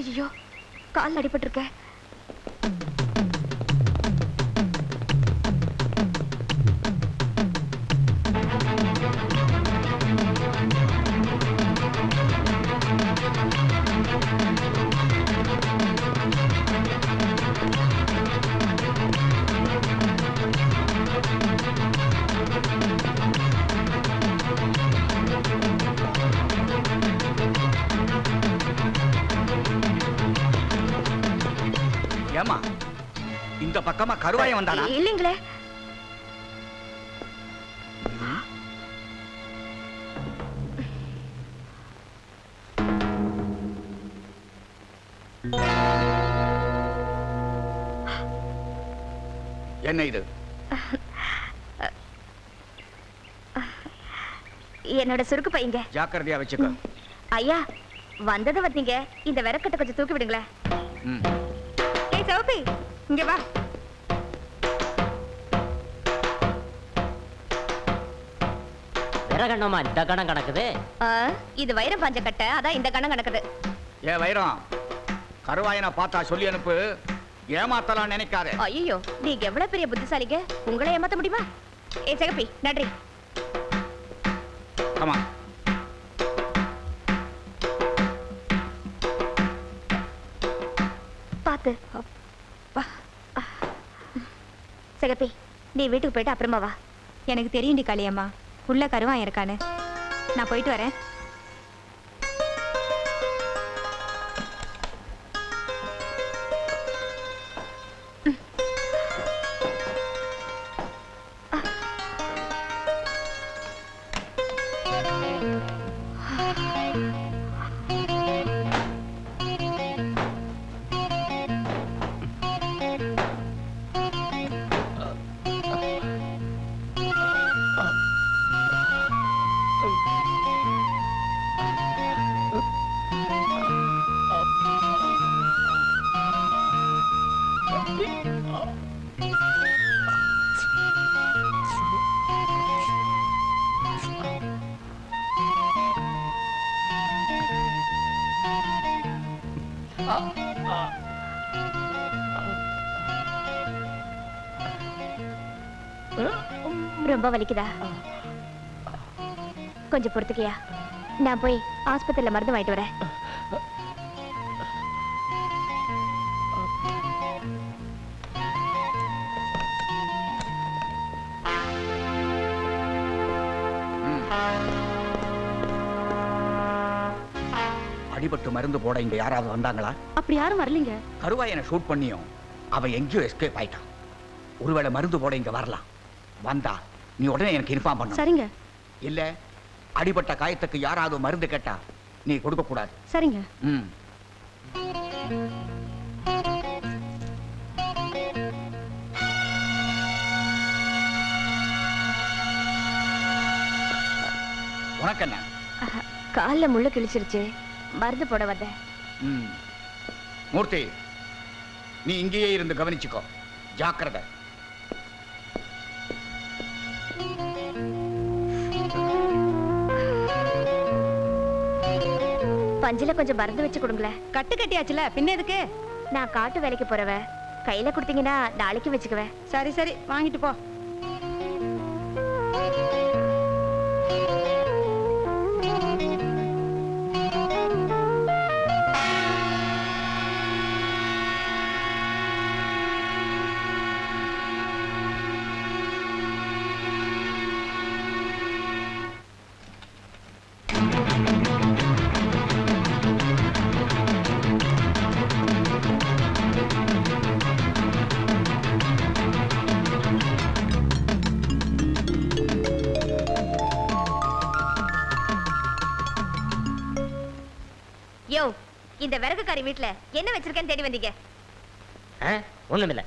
ஐயோ, கால் அடிபட்டிருக்க. ஏமா இந்த பக்கமா கருவாயம் வந்தானா? இல்லீங்களே. என்ன இது? என்னோட சுருக்கு பையங்க. ஜாக்கிரதையா வச்சுக்க. ஐயா, வந்தது வந்தீங்க, இந்த விறக்கட்டை கொஞ்சம் தூக்கி விடுங்களேன். ஏய் சௌபி, இங்க வா. விறகண்ணமா இந்த கணம் கணக்குது? இது வைரம் பாஞ்ச கட்டை, அதான் இந்த கணம் கணக்குது. ஏ வைரம், கருவாயனை பார்த்தா சொல்லி அனுப்பு. ஏமாத்தலாம் நினைக்காதே. ஐயோ, நீங்க எவ்வளவு பெரிய புத்திசாலிங்க, உங்களை ஏமாத்த முடியுமா? ஏ சகப்பி, நன்றி. ஆமா, பாத்து. சகப்பி, நீ வீட்டுக்கு போயிட்டு அப்புறமா வா. எனக்கு தெரியும்டி காளியம்மா, உள்ள கருவான் இருக்கானு. நான் போயிட்டு வரேன். ரொம்ப வலிக்குதா? கொஞ்சம் பொறுத்துக்கியா, நான் போய் ஆஸ்பத்திரியில மருந்து வாங்கிட்டு வரேன். அடிபட்டு மருந்து போட இங்க யாராவது வந்தாங்களா? அப்படி யாரும் வரலீங்க. கருவாயனை ஷூட் பண்ணியும் அவன் எங்கேயோ எஸ்கேப் ஆயிட்டான். ஒருவேளை மருந்து போட இங்க வரலாம். வந்தா நீ உடனே எனக்கு இன்ஃபார்ம் பண்ணு. சரிங்க. இல்ல அடிபட்ட காயத்துக்கு யாராவது மருந்து கேட்டா நீ கொடுக்க கூடாது. சரிங்க. உனக்கு என்ன? கால்ல முள்ளு கிழிச்சிருச்சு, மருந்து போட வந்தேன். மூர்த்தி, நீ இங்கேயே இருந்து கவனிச்சுக்கோ. ஜாக்கிரதை. பஞ்சில கொஞ்சம் மருந்து வச்சு கொடுங்களேன். கட்டு கட்டியாச்சுல, பின்ன எதுக்கு? நான் காட்டு வேலைக்கு போறவ, கையில கொடுத்தீங்கன்னா நாளைக்கு வச்சுக்குவேன். சரி சரி, வாங்கிட்டு போ. யோ, இந்த விறகுக்காரி வீட்டுல என்ன வச்சிருக்கேன்னு தேடி வந்தீங்க? ஒண்ணுமில்ல.